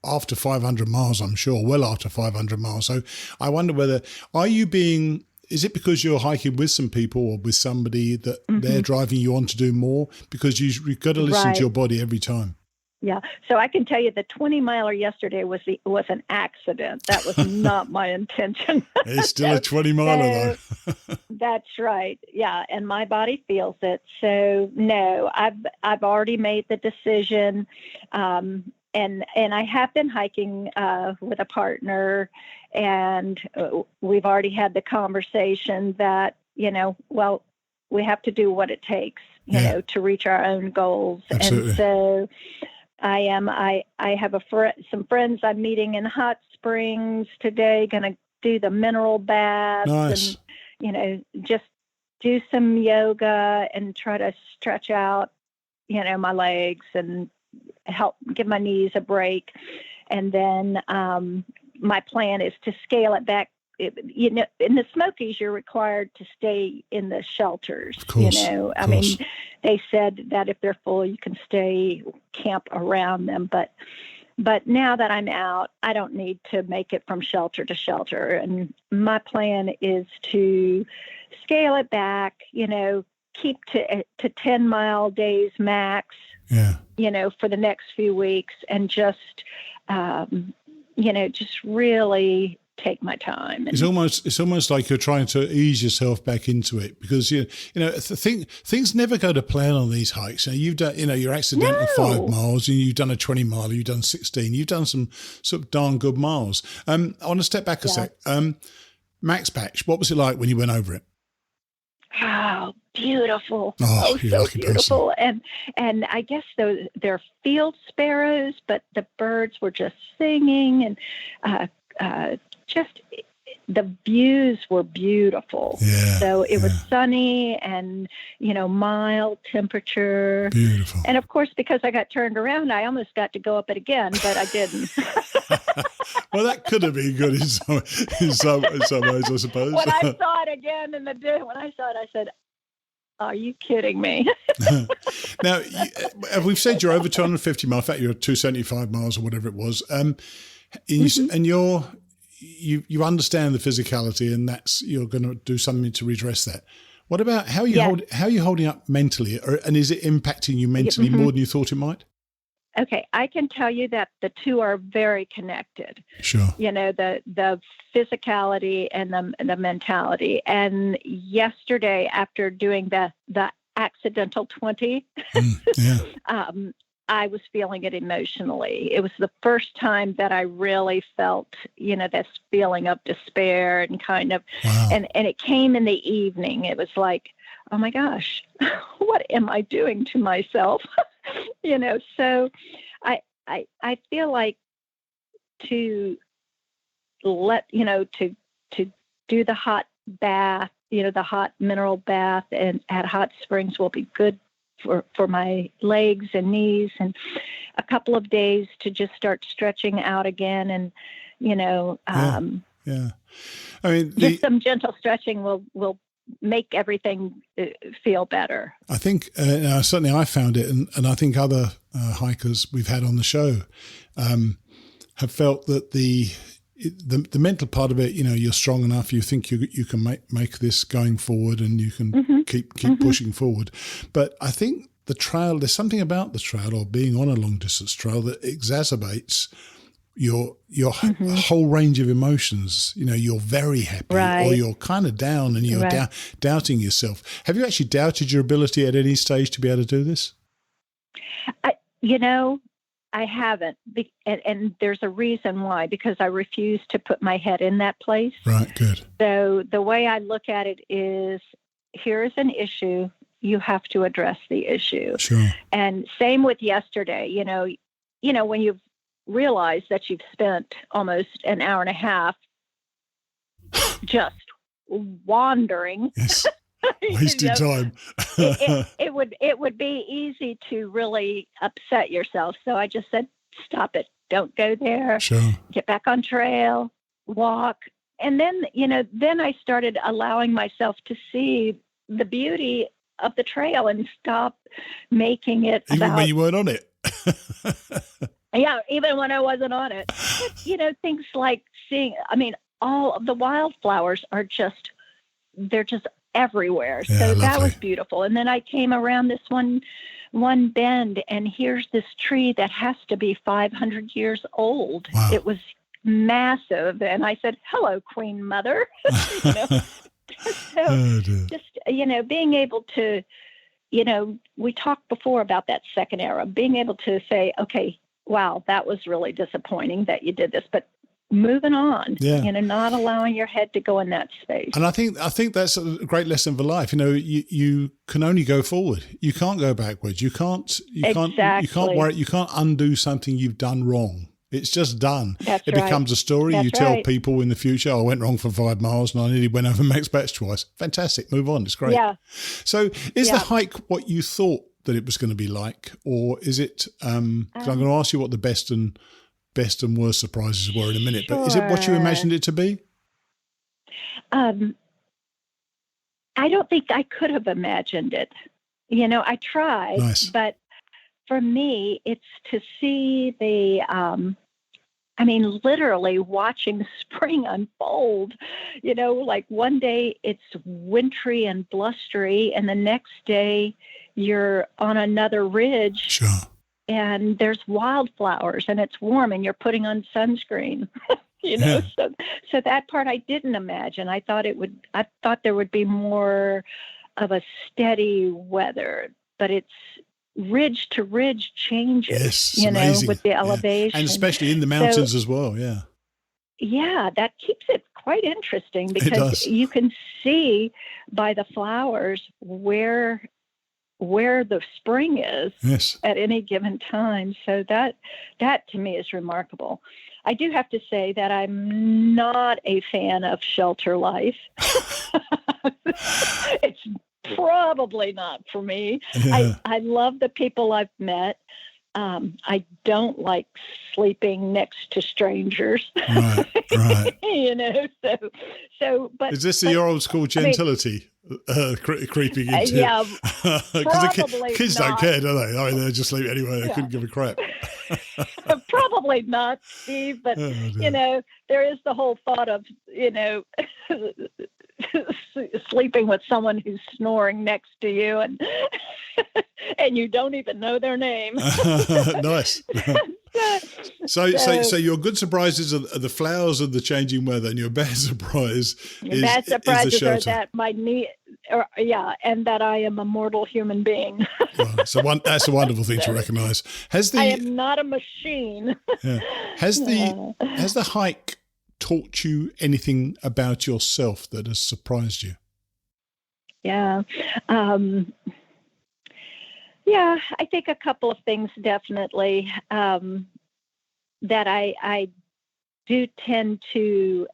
after 500 miles, I'm sure, well after 500 miles. So I wonder is it because you're hiking with some people or with somebody that they're driving you on to do more? Because you've got to listen to your body every time. Yeah. So I can tell you the 20 miler yesterday was an accident. That was not my intention. It's still a 20 miler though. That's right. Yeah. And my body feels it. So no, I've already made the decision. And I have been hiking with a partner, and we've already had the conversation that, we have to do what it takes, to reach our own goals. Absolutely. And so I have some friends I'm meeting in Hot Springs today, going to do the mineral baths and, just do some yoga and try to stretch out, my legs and help give my knees a break. And then my plan is to scale it back. In the Smokies, you're required to stay in the shelters. Of course, I mean, they said that if they're full, you can camp around them. But now that I'm out, I don't need to make it from shelter to shelter. And my plan is to scale it back, keep to 10-mile days max, for the next few weeks, and just really take my time. It's almost like you're trying to ease yourself back into it, because things never go to plan on these hikes. You've done your accidental 5 miles, and you've done a 20 mile, you've done 16, you've done some sort of darn good miles. I want to step back a sec. Max Patch, what was it like when you went over it? Oh, beautiful. Oh, so beautiful. And I guess they're field sparrows, but the birds were just singing, and just the views were beautiful. Yeah, so it was sunny and, mild temperature. Beautiful. And of course, because I got turned around, I almost got to go up it again, but I didn't. Well, that could have been good in some ways, I suppose. When I saw it again I said, are you kidding me? Now, we've said you're over 250 miles. In fact, you're 275 miles or whatever it was. And you understand the physicality, and you're going to do something to redress that. What about how are you holding up mentally, and is it impacting you mentally more than you thought it might? Okay, I can tell you that the two are very connected. Sure. The physicality and the mentality. And yesterday, after doing the accidental 20, I was feeling it emotionally. It was the first time that I really felt, this feeling of despair and kind of, and it came in the evening. It was like, oh my gosh, what am I doing to myself? So I feel like to do the hot bath, the hot mineral bath and at hot springs will be good for my legs and knees, and a couple of days to just start stretching out again. And, I mean, just some gentle stretching will make everything feel better. I think certainly I found it, and I think other hikers we've had on the show have felt that the mental part of it, you're strong enough, you think you can make this going forward, and you can keep pushing forward. But I think the trail, there's something about the trail or being on a long distance trail that exacerbates your whole range of emotions. You're very happy, or you're kind of down, and you're doubting yourself. Have you actually doubted your ability at any stage to be able to do this? I haven't, and there's a reason why, because I refuse to put my head in that place. Right, good. So the way I look at it is, here is an issue, you have to address the issue. Sure. And same with yesterday, when you've realized that you've spent almost an hour and a half just wandering. Yes. Wasted time. it would be easy to really upset yourself. So I just said, stop it. Don't go there. Sure. Get back on trail, walk. And then, then I started allowing myself to see the beauty of the trail and stop making it even when you weren't on it. Yeah, even when I wasn't on it. But, things like all of the wildflowers they're just everywhere. Yeah, so lovely. That was beautiful. And then I came around this one bend, and here's this tree that has to be 500 years old. Wow. It was massive. And I said, hello, Queen Mother. Just, being able to, we talked before about that second arrow, being able to say, okay, wow, that was really disappointing that you did this, but moving on, not allowing your head to go in that space. And I think that's a great lesson for life. You can only go forward. You can't go backwards. You can't worry. You can't undo something you've done wrong. It's just done. That's it right. becomes a story. That's you tell right. people in the future, I went wrong for 5 miles and I nearly went over Max Batch twice. Fantastic. Move on. It's great. Yeah. So is the hike what you thought that it was going to be like, or is it, I'm going to ask you what the best and worst surprises were in a minute, but is it what you imagined it to be? I don't think I could have imagined it. I tried, but for me, it's to see literally watching the spring unfold. Like one day it's wintry and blustery, and the next day you're on another ridge. Sure. And there's wildflowers, and it's warm, and you're putting on sunscreen. So that part I didn't imagine. I thought there would be more of a steady weather, but it's ridge to ridge changes. Yes, amazing. With the elevation, and especially in the mountains as well. Yeah. Yeah, that keeps it quite interesting, because you can see by the flowers where the spring is at any given time. So that to me is remarkable. I do have to say that I'm not a fan of shelter life. It's probably not for me. Yeah. I love the people I've met. I don't like sleeping next to strangers. Right. But is this your old school gentility creeping into? Yeah, because the kids don't care, do they? They just sleep anyway. They couldn't give a crap. Probably not, Steve. But there is the whole thought of sleeping with someone who's snoring next to you, and and you don't even know their name. Nice. So your good surprises are the flowers and the changing weather, and your bad surprise is the shelter. That my knee, and that I am a mortal human being. Well, that's a wonderful thing to recognise. I am not a machine. Has the hike taught you anything about yourself that has surprised you? Yeah. I think a couple of things definitely, that I do tend to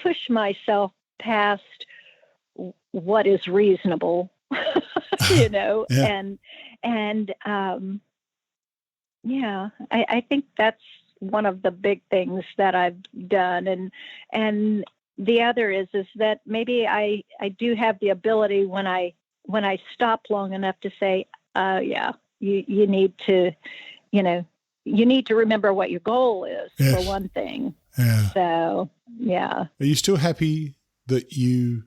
push myself past what is reasonable, I think that's one of the big things that I've done. And the other is that maybe I do have the ability when I stop long enough to say, you need to, you need to remember what your goal is, for one thing. Yeah. So, yeah. Are you still happy that you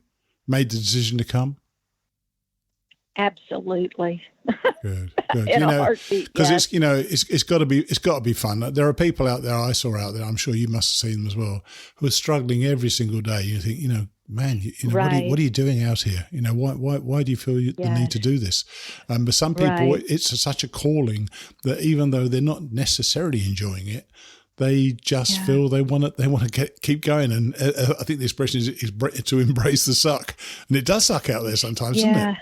made the decision to come? Absolutely. Good. In a heartbeat. Because it's got to be fun. There are people out there I saw out there, I'm sure you must have seen them as well, who are struggling every single day. You think, man, right. what are you doing out here? Why do you feel the need to do this? But some people, it's such a calling that even though they're not necessarily enjoying it, they just feel they want to keep going. And I think the expression is to embrace the suck, and it does suck out there sometimes, doesn't it?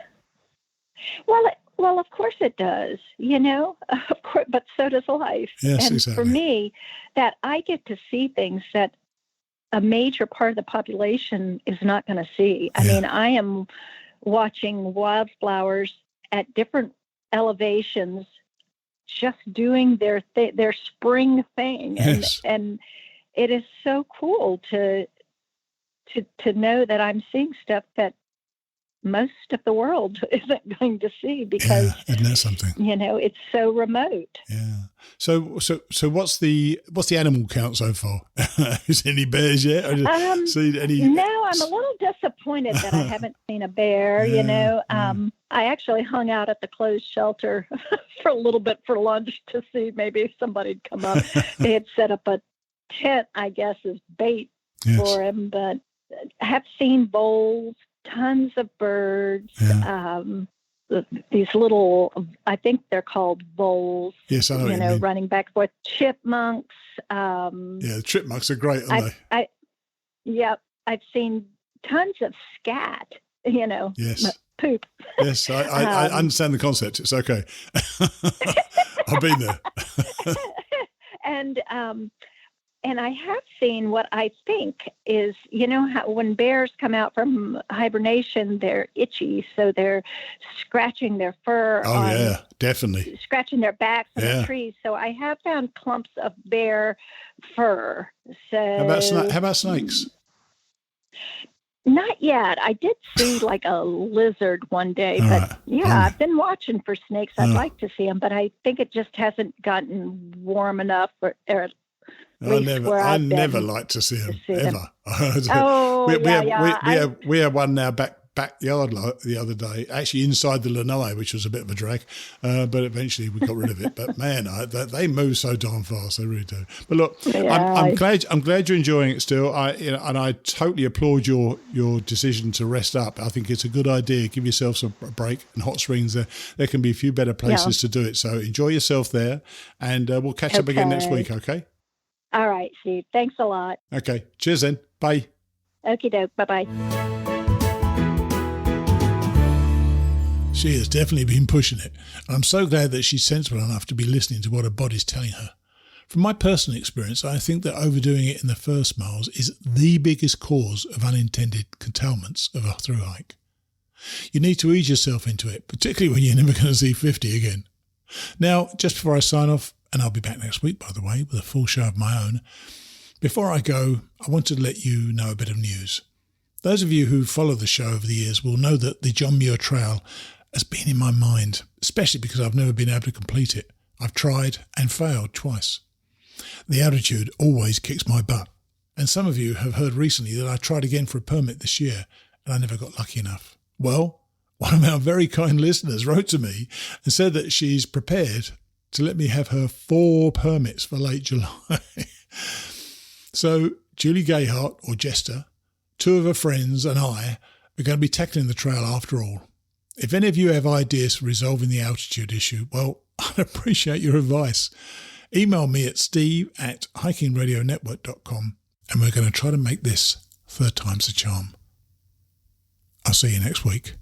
Well, of course it does. Of course, but so does life. Yes, and exactly. For me, that I get to see things that a major part of the population is not going to see. I mean, I am watching wildflowers at different elevations, just doing their spring thing, and it is so cool to know that I'm seeing stuff that most of the world isn't going to see because isn't that something? It's so remote. Yeah. So what's the animal count so far? Is there any bears yet? Seen any? No, I'm a little disappointed that I haven't seen a bear. I actually hung out at the closed shelter for a little bit for lunch to see maybe if somebody'd come up. They had set up a tent, I guess, as bait for him, but I have seen voles. Tons of birds, these little, I think they're called voles, yes, I know what you mean. Running back and forth, chipmunks. The chipmunks are great, aren't they? I've seen tons of scat, yes. Poop. Yes, I understand the concept. It's okay. I've been there. And I have seen what I think is, how when bears come out from hibernation, they're itchy, so they're scratching their fur. Oh, yeah, definitely. Scratching their backs on the trees. So I have found clumps of bear fur. So how about snakes? Not yet. I did see like a lizard one day, but I've been watching for snakes. I'd like to see them, but I think it just hasn't gotten warm enough I never like to see them ever. We had one in our backyard the other day, actually inside the lanai, which was a bit of a drag, but eventually we got rid of it. But man, they move so darn fast, they really do. But look, I'm glad you're enjoying it still. And I totally applaud your decision to rest up. I think it's a good idea. Give yourself a break. And hot springs, there can be a few better places to do it. So enjoy yourself there, and we'll catch up again next week. Okay. All right, Steve. Thanks a lot. Okay. Cheers then. Bye. Okie doke. Bye-bye. She has definitely been pushing it. And I'm so glad that she's sensible enough to be listening to what her body's telling her. From my personal experience, I think that overdoing it in the first miles is the biggest cause of unintended curtailments of a through hike. You need to ease yourself into it, particularly when you're never going to see 50 again. Now, just before I sign off, and I'll be back next week, by the way, with a full show of my own. Before I go, I wanted to let you know a bit of news. Those of you who follow the show over the years will know that the John Muir Trail has been in my mind, especially because I've never been able to complete it. I've tried and failed twice. The altitude always kicks my butt. And some of you have heard recently that I tried again for a permit this year, and I never got lucky enough. Well, one of our very kind listeners wrote to me and said that she's prepared to let me have her 4 permits for late July. So Julie Gayhart, or Jester, 2 of her friends and I are going to be tackling the trail after all. If any of you have ideas for resolving the altitude issue, well, I'd appreciate your advice. Email me at steve@hikingradionetwork.com and we're going to try to make this 3rd time's the charm. I'll see you next week.